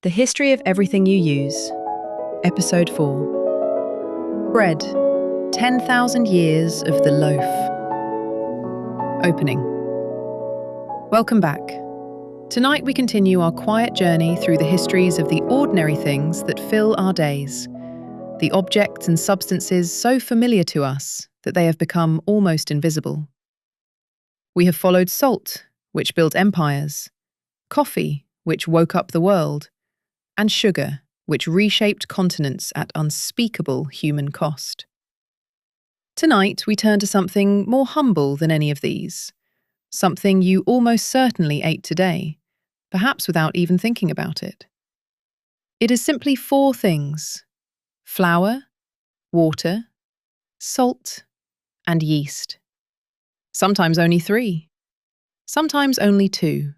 The History of Everything You Use, Episode 4. Bread, 10,000 Years of the Loaf. Opening. Welcome back. Tonight we continue our quiet journey through the histories of the ordinary things that fill our days, the objects and substances so familiar to us that they have become almost invisible. We have followed salt, which built empires, coffee, which woke up the world, and sugar, which reshaped continents at unspeakable human cost. Tonight, we turn to something more humble than any of these, something you almost certainly ate today, perhaps without even thinking about it. It is simply 4 things: flour, water, salt, and yeast. Sometimes only 3, sometimes only 2.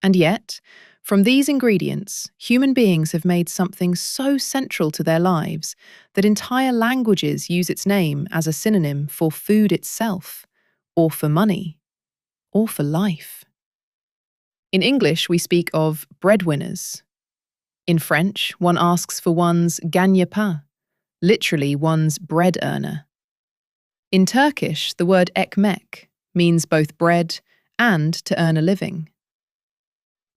And yet, from these ingredients, human beings have made something so central to their lives that entire languages use its name as a synonym for food itself, or for money, or for life. In English, we speak of breadwinners. In French, one asks for one's gagne-pain, literally one's bread earner. In Turkish, the word ekmek means both bread and to earn a living.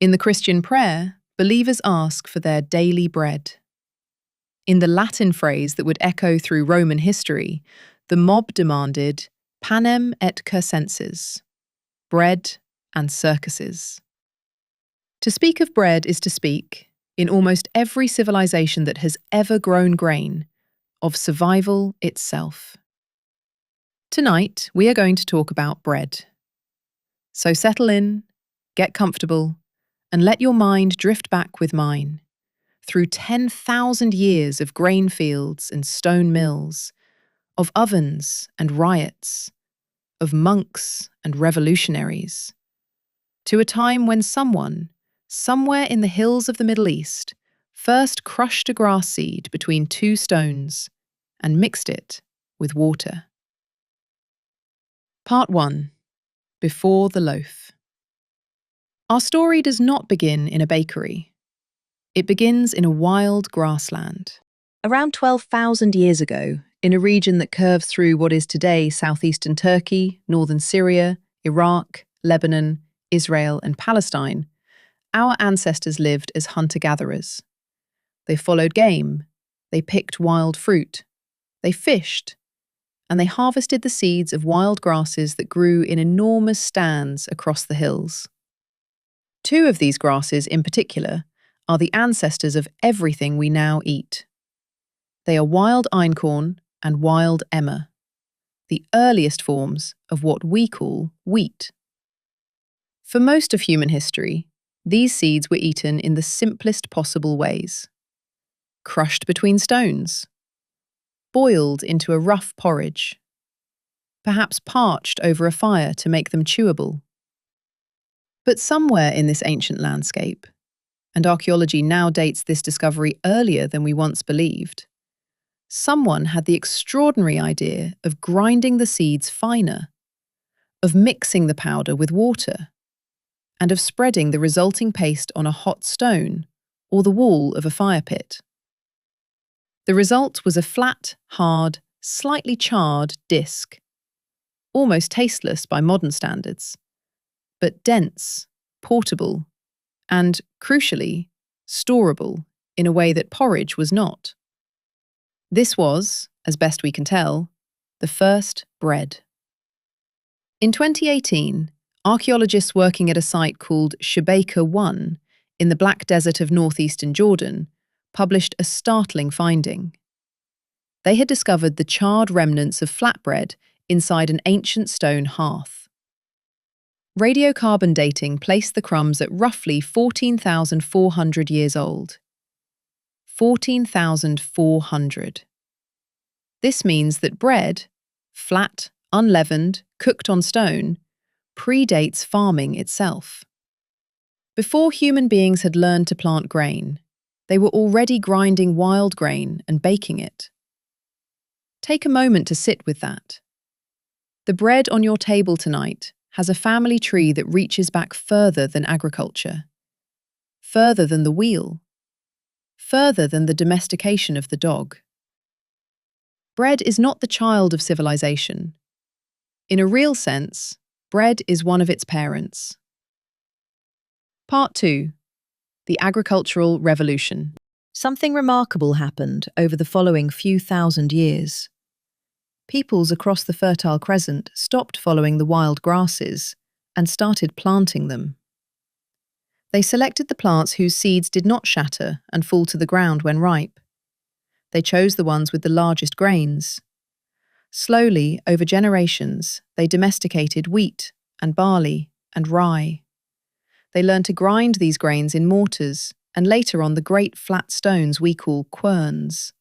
In the Christian prayer, believers ask for their daily bread. In the Latin phrase that would echo through Roman history, the mob demanded panem et circenses, bread and circuses. To speak of bread is to speak, in almost every civilization that has ever grown grain, of survival itself. Tonight, we are going to talk about bread. So settle in, get comfortable, and let your mind drift back with mine, through 10,000 years of grain fields and stone mills, of ovens and riots, of monks and revolutionaries, to a time when someone, somewhere in the hills of the Middle East, first crushed a grass seed between 2 stones and mixed it with water. Part 1. Before the loaf. Our story does not begin in a bakery. It begins in a wild grassland. Around 12,000 years ago, in a region that curves through what is today southeastern Turkey, northern Syria, Iraq, Lebanon, Israel, and Palestine, our ancestors lived as hunter-gatherers. They followed game, they picked wild fruit, they fished, and they harvested the seeds of wild grasses that grew in enormous stands across the hills. 2 of these grasses in particular are the ancestors of everything we now eat. They are wild einkorn and wild emmer, the earliest forms of what we call wheat. For most of human history, these seeds were eaten in the simplest possible ways: crushed between stones, boiled into a rough porridge, perhaps parched over a fire to make them chewable. But somewhere in this ancient landscape, and archaeology now dates this discovery earlier than we once believed, someone had the extraordinary idea of grinding the seeds finer, of mixing the powder with water, and of spreading the resulting paste on a hot stone or the wall of a fire pit. The result was a flat, hard, slightly charred disc, almost tasteless by modern standards, but dense, portable, and, crucially, storable in a way that porridge was not. This was, as best we can tell, the first bread. In 2018, archaeologists working at a site called Shabaka 1 in the Black Desert of northeastern Jordan published a startling finding. They had discovered the charred remnants of flatbread inside an ancient stone hearth. Radiocarbon dating placed the crumbs at roughly 14,400 years old. 14,400. This means that bread, flat, unleavened, cooked on stone, predates farming itself. Before human beings had learned to plant grain, they were already grinding wild grain and baking it. Take a moment to sit with that. The bread on your table tonight has a family tree that reaches back further than agriculture. further than the wheel, further than the domestication of the dog. Bread is not the child of civilization. In a real sense, bread is one of its parents. Part 2. The Agricultural Revolution. Something remarkable happened over the following few thousand years. Peoples across the Fertile Crescent stopped following the wild grasses and started planting them. They selected the plants whose seeds did not shatter and fall to the ground when ripe. They chose the ones with the largest grains. Slowly, over generations, they domesticated wheat and barley and rye. They learned to grind these grains in mortars and later on the great flat stones we call querns.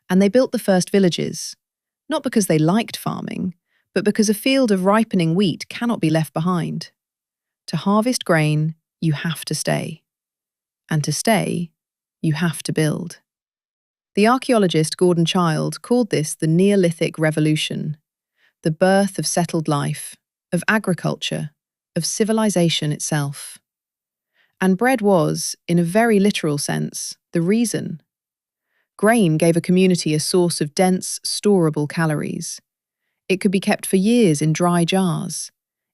And they built the first villages, not because they liked farming, but because a field of ripening wheat cannot be left behind. To harvest grain, you have to stay. And to stay, you have to build. The archaeologist Gordon Childe called this the Neolithic Revolution, the birth of settled life, of agriculture, of civilization itself. And bread was, in a very literal sense, the reason. Grain gave a community a source of dense, storable calories. It could be kept for years in dry jars.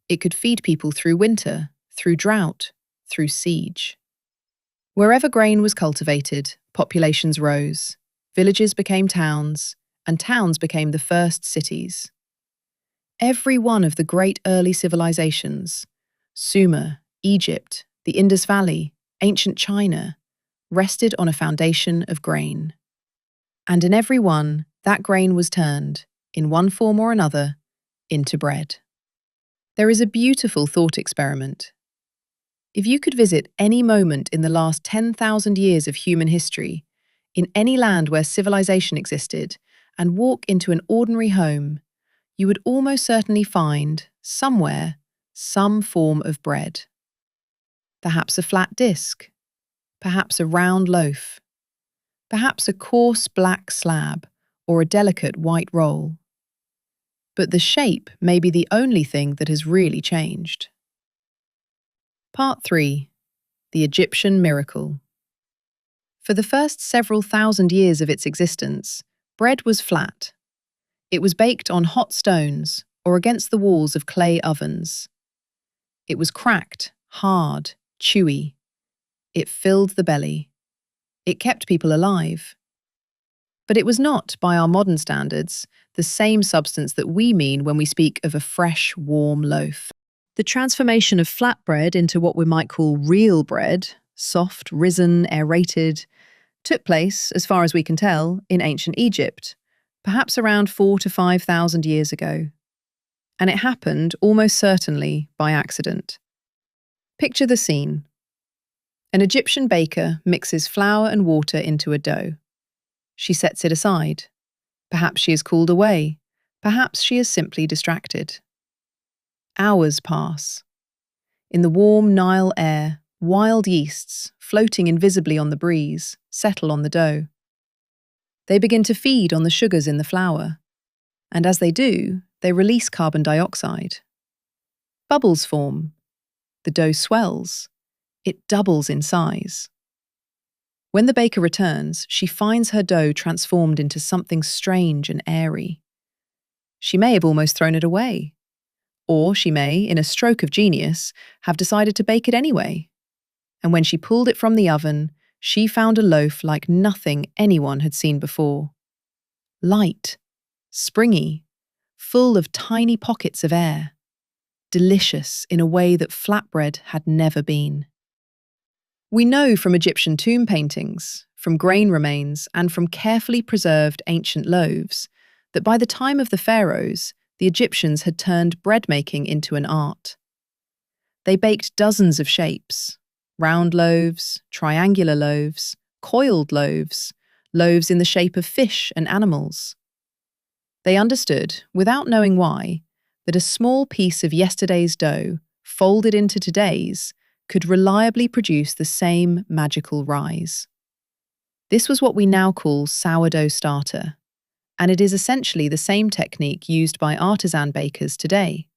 It could feed people through winter, through drought, through siege. Wherever grain was cultivated, populations rose. Villages became towns, and towns became the first cities. Every one of the great early civilizations, Sumer, Egypt, the Indus Valley, ancient China, rested on a foundation of grain. And in every one, that grain was turned, in one form or another, into bread. There is a beautiful thought experiment. If you could visit any moment in the last 10,000 years of human history, in any land where civilization existed, and walk into an ordinary home, you would almost certainly find, somewhere, some form of bread. Perhaps a flat disc, perhaps a round loaf, perhaps a coarse black slab or a delicate white roll. But the shape may be the only thing that has really changed. Part 3. The Egyptian Miracle. For the first several thousand years of its existence, bread was flat. It was baked on hot stones or against the walls of clay ovens. It was cracked, hard, chewy. It filled the belly. It kept people alive. But it was not, by our modern standards, the same substance that we mean when we speak of a fresh, warm loaf. The transformation of flatbread into what we might call real bread, soft, risen, aerated, took place, as far as we can tell, in ancient Egypt, perhaps around 4,000 to 5,000 years ago. And it happened almost certainly by accident. Picture the scene. An Egyptian baker mixes flour and water into a dough. She sets it aside. Perhaps she is called away. Perhaps she is simply distracted. Hours pass. In the warm Nile air, wild yeasts, floating invisibly on the breeze, settle on the dough. They begin to feed on the sugars in the flour, and as they do, they release carbon dioxide. Bubbles form. The dough swells. It doubles in size. When the baker returns, she finds her dough transformed into something strange and airy. She may have almost thrown it away. Or she may, in a stroke of genius, have decided to bake it anyway. And when she pulled it from the oven, she found a loaf like nothing anyone had seen before. Light, springy, full of tiny pockets of air. Delicious in a way that flatbread had never been. We know from Egyptian tomb paintings, from grain remains, and from carefully preserved ancient loaves that by the time of the pharaohs, the Egyptians had turned bread-making into an art. They baked dozens of shapes: round loaves, triangular loaves, coiled loaves, loaves in the shape of fish and animals. They understood, without knowing why, that a small piece of yesterday's dough, folded into today's, could reliably produce the same magical rise. This was what we now call sourdough starter, and it is essentially the same technique used by artisan bakers today.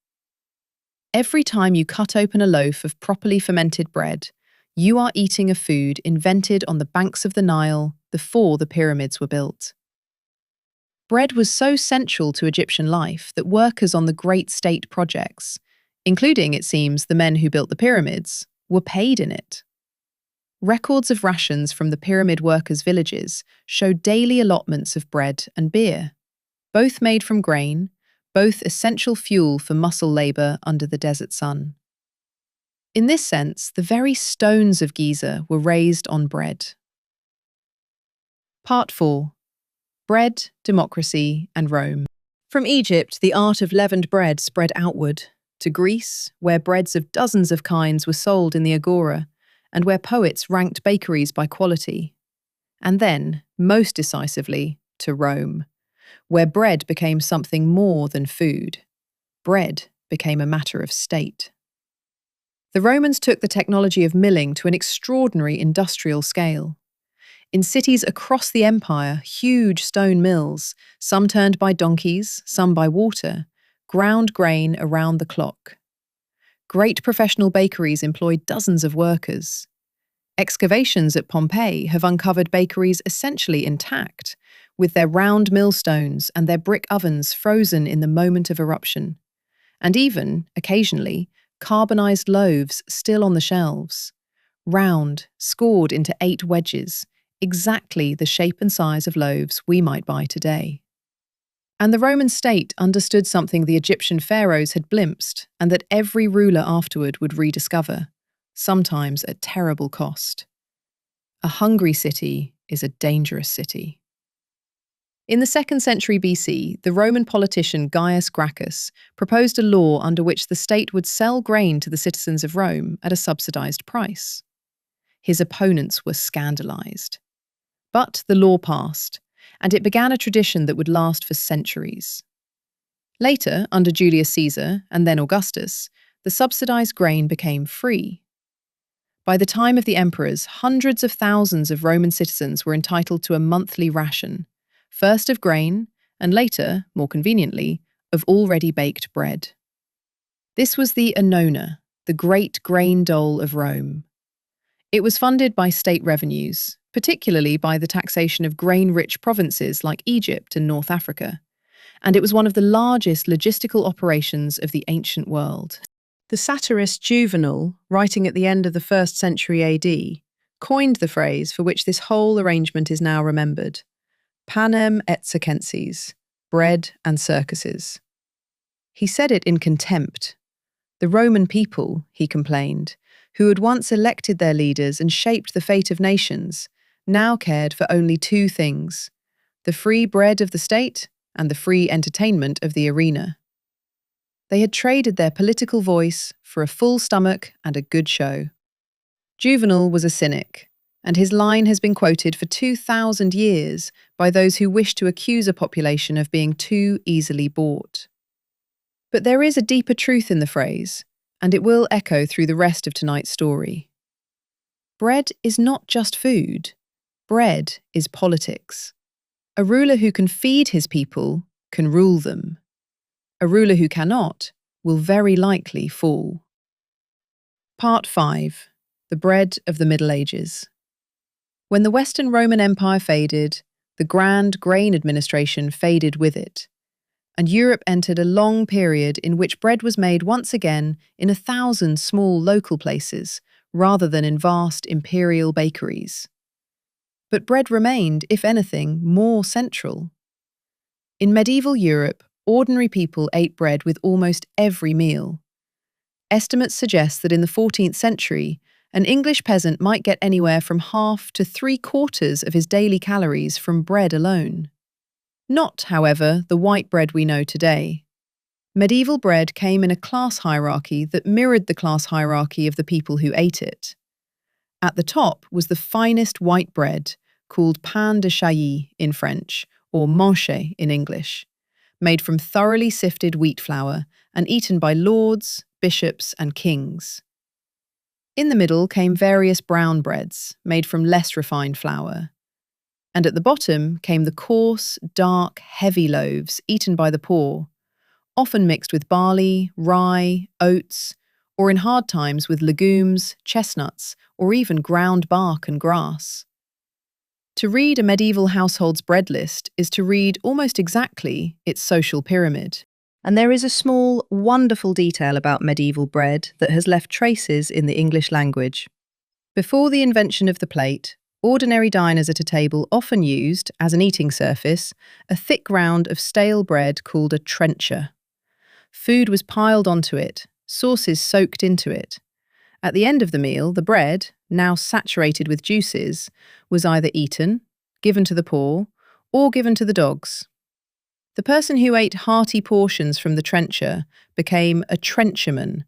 Every time you cut open a loaf of properly fermented bread, You are eating a food invented on the banks of the Nile before the pyramids were built. Bread was so central to Egyptian life that workers on the great state projects, including, it seems, the men who built the pyramids, were paid in it. Records of rations from the pyramid workers' villages show daily allotments of bread and beer, both made from grain, both essential fuel for muscle labour under the desert sun. In this sense, the very stones of Giza were raised on bread. Part 4. Bread, Democracy, and Rome. From Egypt, the art of leavened bread spread outward, to Greece, where breads of dozens of kinds were sold in the agora, and where poets ranked bakeries by quality. And then, most decisively, to Rome, where bread became something more than food. Bread became a matter of state. The Romans took the technology of milling to an extraordinary industrial scale. In cities across the empire, huge stone mills, some turned by donkeys, some by water, ground grain around the clock. Great professional bakeries employed dozens of workers. Excavations at Pompeii have uncovered bakeries essentially intact, with their round millstones and their brick ovens frozen in the moment of eruption, and even, occasionally, carbonized loaves still on the shelves, round, scored into 8 wedges, exactly the shape and size of loaves we might buy today. And the Roman state understood something the Egyptian pharaohs had glimpsed and that every ruler afterward would rediscover, sometimes at terrible cost. A hungry city is a dangerous city. In the 2nd century BC, the Roman politician Gaius Gracchus proposed a law under which the state would sell grain to the citizens of Rome at a subsidized price. His opponents were scandalized. But the law passed, and it began a tradition that would last for centuries. Later, under Julius Caesar and then Augustus, the subsidized grain became free. By the time of the emperors, hundreds of thousands of Roman citizens were entitled to a monthly ration, first of grain, and later, more conveniently, of already baked bread. This was the annona, the great grain dole of Rome. It was funded by state revenues, particularly by the taxation of grain-rich provinces like Egypt and North Africa, and it was one of the largest logistical operations of the ancient world. The satirist Juvenal, writing at the end of the 1st century AD, coined the phrase for which this whole arrangement is now remembered: panem et circenses, bread and circuses. He said it in contempt. The Roman people, he complained, who had once elected their leaders and shaped the fate of nations, now cared for only 2 things: the free bread of the state and the free entertainment of the arena. They had traded their political voice for a full stomach and a good show. Juvenal was a cynic, and his line has been quoted for 2,000 years by those who wish to accuse a population of being too easily bought. But there is a deeper truth in the phrase, and it will echo through the rest of tonight's story. Bread is not just food. Bread is politics. A ruler who can feed his people can rule them. A ruler who cannot will very likely fall. Part 5. The Bread of the Middle Ages. When the Western Roman Empire faded, the grand grain administration faded with it, and Europe entered a long period in which bread was made once again in 1,000 small local places, rather than in vast imperial bakeries. But bread remained, if anything, more central. In medieval Europe, ordinary people ate bread with almost every meal. Estimates suggest that in the 14th century, an English peasant might get anywhere from half to 3/4 of his daily calories from bread alone. Not, however, the white bread we know today. Medieval bread came in a class hierarchy that mirrored the class hierarchy of the people who ate it. At the top was the finest white bread, called pain de chailly in French, or manché in English, made from thoroughly sifted wheat flour and eaten by lords, bishops, and kings. In the middle came various brown breads, made from less refined flour. And at the bottom came the coarse, dark, heavy loaves eaten by the poor, often mixed with barley, rye, oats, or in hard times with legumes, chestnuts, or even ground bark and grass. To read a medieval household's bread list is to read almost exactly its social pyramid. And there is a small, wonderful detail about medieval bread that has left traces in the English language. Before the invention of the plate, ordinary diners at a table often used, as an eating surface, a thick round of stale bread called a trencher. Food was piled onto it, sauces soaked into it. At the end of the meal, the bread, now saturated with juices, was either eaten, given to the poor, or given to the dogs. The person who ate hearty portions from the trencher became a trencherman,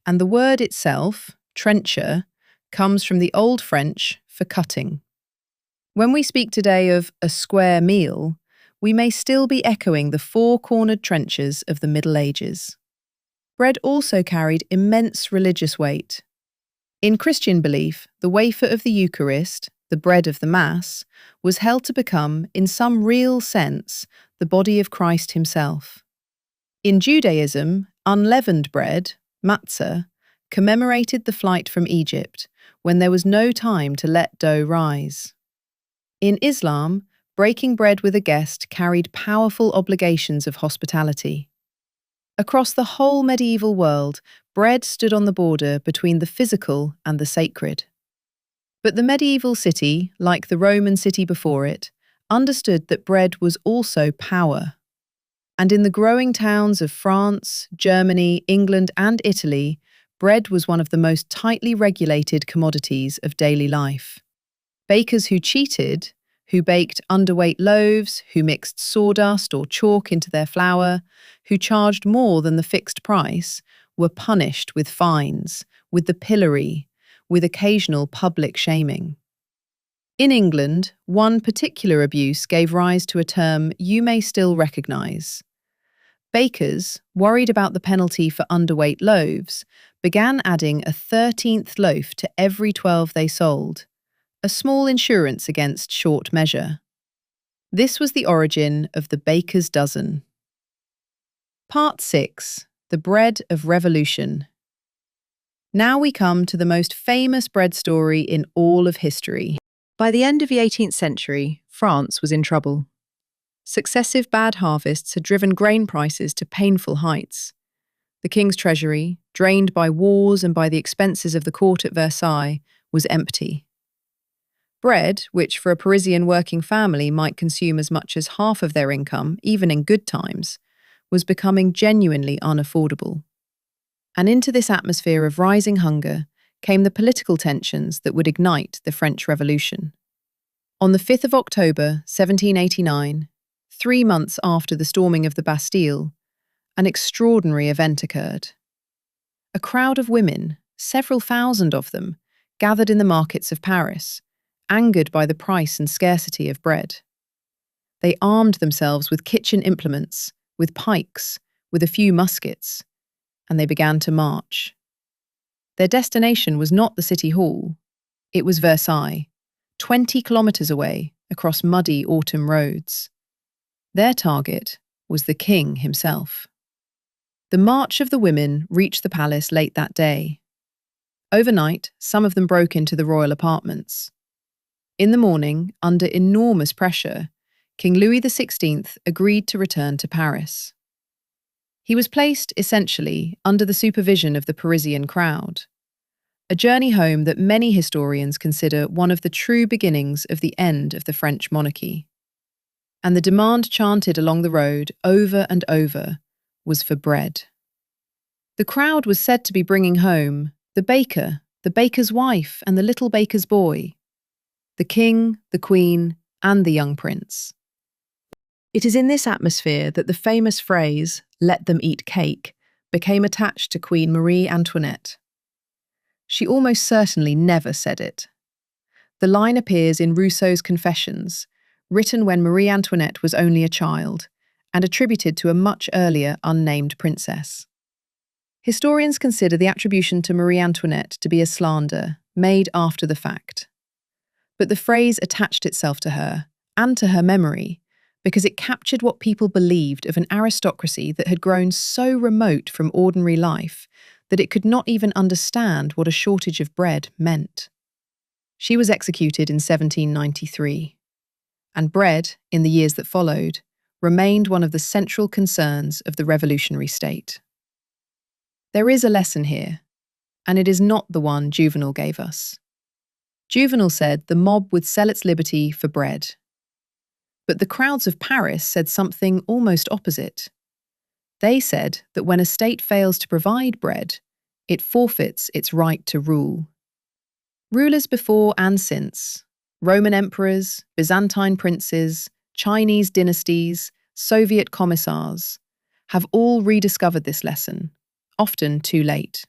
and the word itself, trencher, comes from the Old French for cutting. When we speak today of a square meal, we may still be echoing the four-cornered trenchers of the Middle Ages. Bread also carried immense religious weight. In Christian belief, the wafer of the Eucharist, the bread of the Mass, was held to become, in some real sense, the body of Christ himself. In Judaism, unleavened bread, matzah, commemorated the flight from Egypt, when there was no time to let dough rise. In Islam, breaking bread with a guest carried powerful obligations of hospitality. Across the whole medieval world, bread stood on the border between the physical and the sacred. But the medieval city, like the Roman city before it, understood that bread was also power. And in the growing towns of France, Germany, England, and Italy, bread was one of the most tightly regulated commodities of daily life. Bakers who cheated, who baked underweight loaves, who mixed sawdust or chalk into their flour, who charged more than the fixed price, were punished with fines, with the pillory, with occasional public shaming. In England, one particular abuse gave rise to a term you may still recognise. Bakers, worried about the penalty for underweight loaves, began adding a 13th loaf to every 12 they sold, a small insurance against short measure. This was the origin of the baker's dozen. Part 6. The Bread of Revolution. Now we come to the most famous bread story in all of history. By the end of the 18th century, France was in trouble. Successive bad harvests had driven grain prices to painful heights. The king's treasury, drained by wars and by the expenses of the court at Versailles, was empty. Bread, which for a Parisian working family might consume as much as half of their income, even in good times, was becoming genuinely unaffordable. And into this atmosphere of rising hunger came the political tensions that would ignite the French Revolution. On the 5th of October, 1789, 3 months after the storming of the Bastille, an extraordinary event occurred. A crowd of women, several thousand of them, gathered in the markets of Paris, angered by the price and scarcity of bread. They armed themselves with kitchen implements, with pikes, with a few muskets, and they began to march. Their destination was not the city hall. It was Versailles, 20 kilometres away across muddy autumn roads. Their target was the king himself. The march of the women reached the palace late that day. Overnight, some of them broke into the royal apartments. In the morning, under enormous pressure, King Louis XVI agreed to return to Paris. He was placed, essentially, under the supervision of the Parisian crowd, a journey home that many historians consider one of the true beginnings of the end of the French monarchy. And the demand chanted along the road, over and over, was for bread. The crowd was said to be bringing home the baker, the baker's wife, and the little baker's boy, the king, the queen, and the young prince. It is in this atmosphere that the famous phrase, "let them eat cake," became attached to Queen Marie Antoinette. She almost certainly never said it. The line appears in Rousseau's Confessions, written when Marie Antoinette was only a child, and attributed to a much earlier unnamed princess. Historians consider the attribution to Marie Antoinette to be a slander, made after the fact. But the phrase attached itself to her, and to her memory, because it captured what people believed of an aristocracy that had grown so remote from ordinary life that it could not even understand what a shortage of bread meant. She was executed in 1793, and bread, in the years that followed, remained one of the central concerns of the revolutionary state. There is a lesson here, and it is not the one Juvenal gave us. Juvenal said the mob would sell its liberty for bread. But the crowds of Paris said something almost opposite. They said that when a state fails to provide bread, it forfeits its right to rule. Rulers before and since, Roman emperors, Byzantine princes, Chinese dynasties, Soviet commissars, have all rediscovered this lesson, often too late.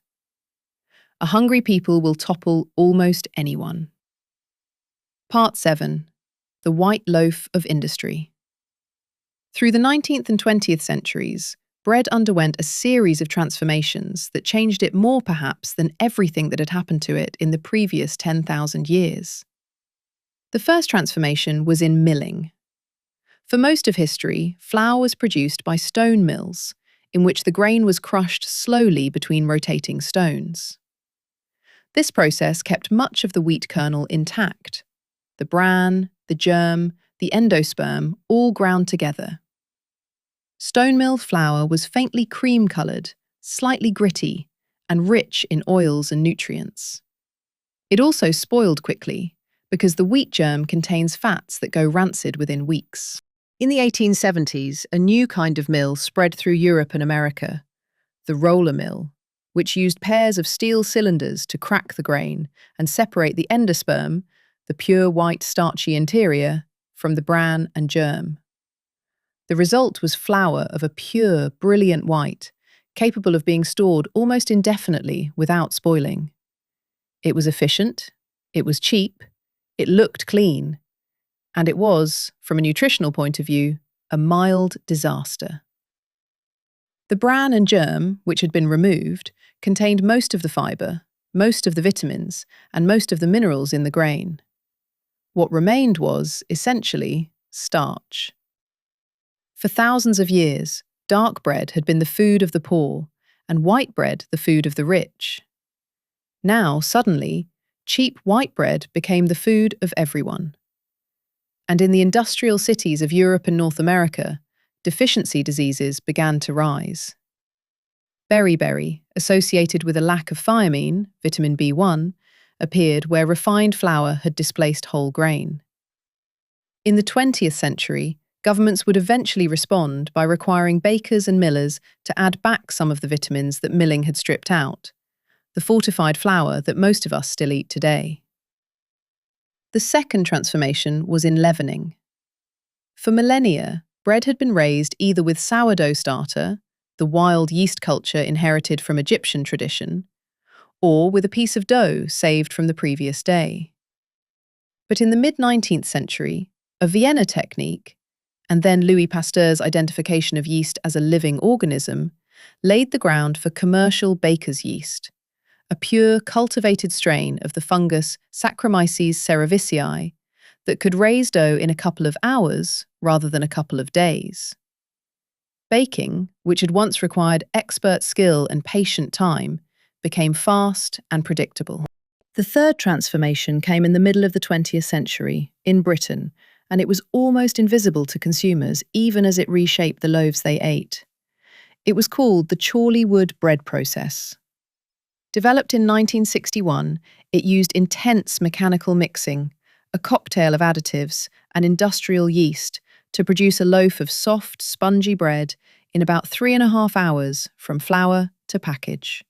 A hungry people will topple almost anyone. Part 7. The White Loaf of Industry. Through the 19th and 20th centuries, bread underwent a series of transformations that changed it more perhaps than everything that had happened to it in the previous 10,000 years. The first transformation was in milling. For most of history, flour was produced by stone mills, in which the grain was crushed slowly between rotating stones. This process kept much of the wheat kernel intact. The bran, the germ, the endosperm all ground together. Stone mill flour was faintly cream-coloured, slightly gritty, and rich in oils and nutrients. It also spoiled quickly, because the wheat germ contains fats that go rancid within weeks. In the 1870s, a new kind of mill spread through Europe and America, the roller mill, which used pairs of steel cylinders to crack the grain and separate the endosperm, the pure white starchy interior, from the bran and germ. The result was flour of a pure, brilliant white, capable of being stored almost indefinitely without spoiling. It was efficient, it was cheap, it looked clean, and it was, from a nutritional point of view, a mild disaster. The bran and germ, which had been removed, contained most of the fibre, most of the vitamins, and most of the minerals in the grain. What remained was, essentially, starch. For thousands of years, dark bread had been the food of the poor, and white bread the food of the rich. Now, suddenly, cheap white bread became the food of everyone. And in the industrial cities of Europe and North America, deficiency diseases began to rise. Beriberi, associated with a lack of thiamine, vitamin B1, appeared where refined flour had displaced whole grain. In the 20th century, governments would eventually respond by requiring bakers and millers to add back some of the vitamins that milling had stripped out, the fortified flour that most of us still eat today. The second transformation was in leavening. For millennia, bread had been raised either with sourdough starter, the wild yeast culture inherited from Egyptian tradition, or with a piece of dough saved from the previous day. But in the mid-19th century, a Vienna technique, and then Louis Pasteur's identification of yeast as a living organism, laid the ground for commercial baker's yeast, a pure cultivated strain of the fungus Saccharomyces cerevisiae that could raise dough in a couple of hours rather than a couple of days. Baking, which had once required expert skill and patient time, became fast and predictable. The third transformation came in the middle of the 20th century, in Britain, and it was almost invisible to consumers even as it reshaped the loaves they ate. It was called the Chorleywood bread process. Developed in 1961, it used intense mechanical mixing, a cocktail of additives, and industrial yeast to produce a loaf of soft, spongy bread in about 3.5 hours from flour to package.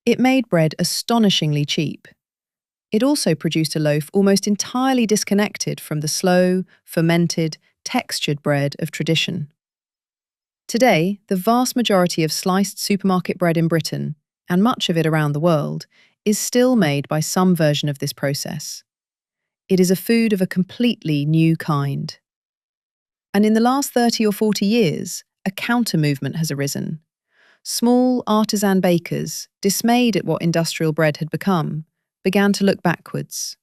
It made bread astonishingly cheap. It also produced a loaf almost entirely disconnected from the slow, fermented, textured bread of tradition. Today, the vast majority of sliced supermarket bread in Britain, and much of it around the world, is still made by some version of this process. It is a food of a completely new kind. And in the last 30 or 40 years, a counter-movement has arisen. Small artisan bakers, dismayed at what industrial bread had become, began to look backwards.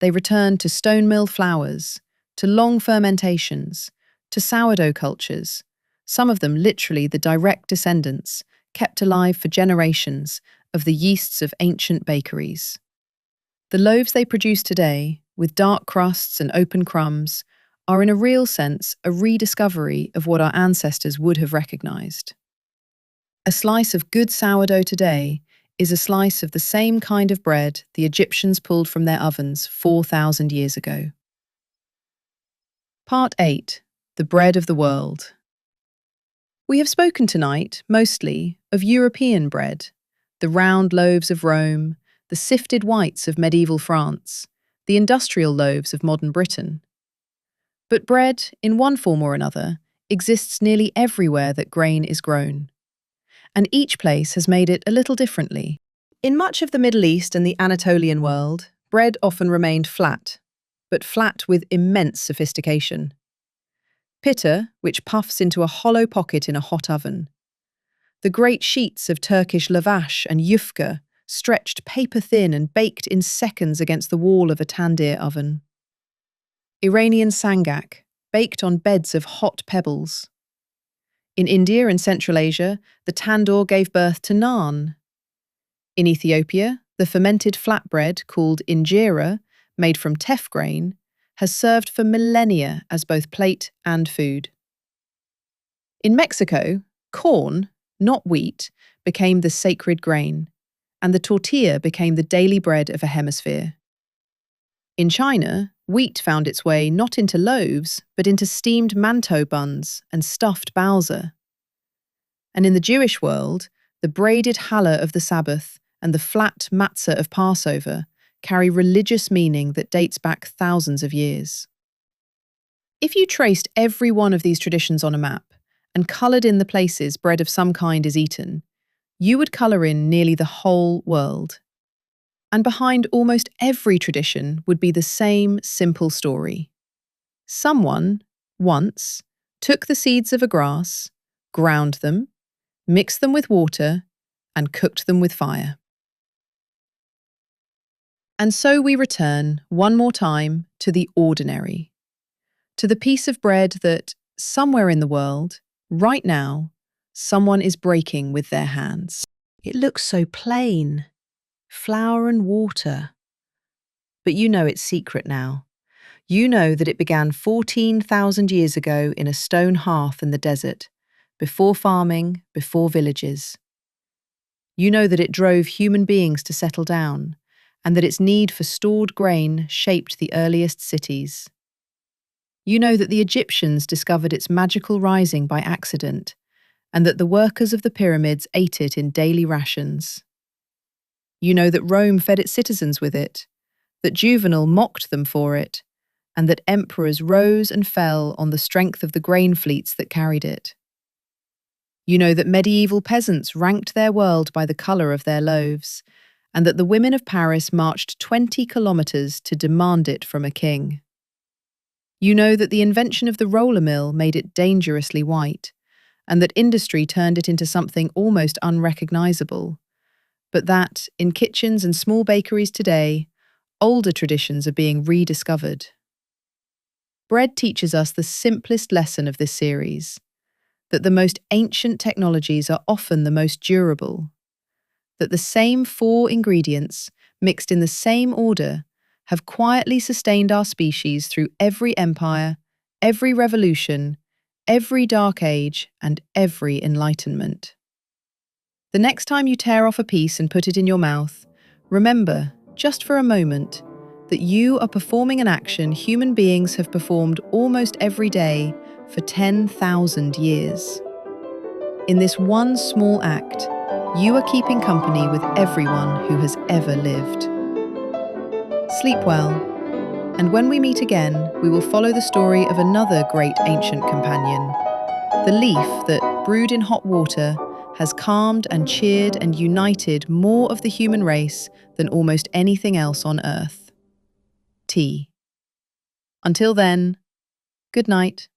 They returned to stone mill flours, to long fermentations, to sourdough cultures, some of them literally the direct descendants, kept alive for generations of the yeasts of ancient bakeries. The loaves they produce today, with dark crusts and open crumbs, are in a real sense a rediscovery of what our ancestors would have recognized. A slice of good sourdough today is a slice of the same kind of bread the Egyptians pulled from their ovens 4,000 years ago. Part 8. The Bread of the World. We have spoken tonight, mostly, of European bread, the round loaves of Rome, the sifted whites of medieval France, the industrial loaves of modern Britain. But bread, in one form or another, exists nearly everywhere that grain is grown. And each place has made it a little differently. In much of the Middle East and the Anatolian world, bread often remained flat, but flat with immense sophistication. Pitta, which puffs into a hollow pocket in a hot oven. The great sheets of Turkish lavash and yufka, stretched paper-thin and baked in seconds against the wall of a tandir oven. Iranian sangak, baked on beds of hot pebbles. In India and Central Asia, the tandoor gave birth to naan. In Ethiopia, the fermented flatbread called injera, made from teff grain, has served for millennia as both plate and food. In Mexico, corn, not wheat, became the sacred grain, and the tortilla became the daily bread of a hemisphere. In China, wheat found its way not into loaves, but into steamed mantou buns and stuffed baozi. And in the Jewish world, the braided challah of the Sabbath and the flat matzah of Passover carry religious meaning that dates back thousands of years. If you traced every one of these traditions on a map and coloured in the places bread of some kind is eaten, you would colour in nearly the whole world. And behind almost every tradition would be the same simple story. Someone, once, took the seeds of a grass, ground them, mixed them with water, and cooked them with fire. And so we return, one more time, to the ordinary, to the piece of bread that, somewhere in the world, right now, someone is breaking with their hands. It looks so plain, flour and water. But you know its secret now. You know that it began 14,000 years ago in a stone hearth in the desert, before farming, before villages. You know that it drove human beings to settle down, and that its need for stored grain shaped the earliest cities. You know that the Egyptians discovered its magical rising by accident, and that the workers of the pyramids ate it in daily rations. You know that Rome fed its citizens with it, that Juvenal mocked them for it, and that emperors rose and fell on the strength of the grain fleets that carried it. You know that medieval peasants ranked their world by the colour of their loaves, and that the women of Paris marched 20 kilometres to demand it from a king. You know that the invention of the roller mill made it dangerously white, and that industry turned it into something almost unrecognisable, but that, in kitchens and small bakeries today, older traditions are being rediscovered. Bread teaches us the simplest lesson of this series, that the most ancient technologies are often the most durable, that the same 4 ingredients, mixed in the same order, have quietly sustained our species through every empire, every revolution, every dark age, and every enlightenment. The next time you tear off a piece and put it in your mouth, remember, just for a moment, that you are performing an action human beings have performed almost every day for 10,000 years. In this one small act, you are keeping company with everyone who has ever lived. Sleep well, and when we meet again, we will follow the story of another great ancient companion, the leaf that, brewed in hot water, has calmed and cheered and united more of the human race than almost anything else on earth. Tea. Until then, good night.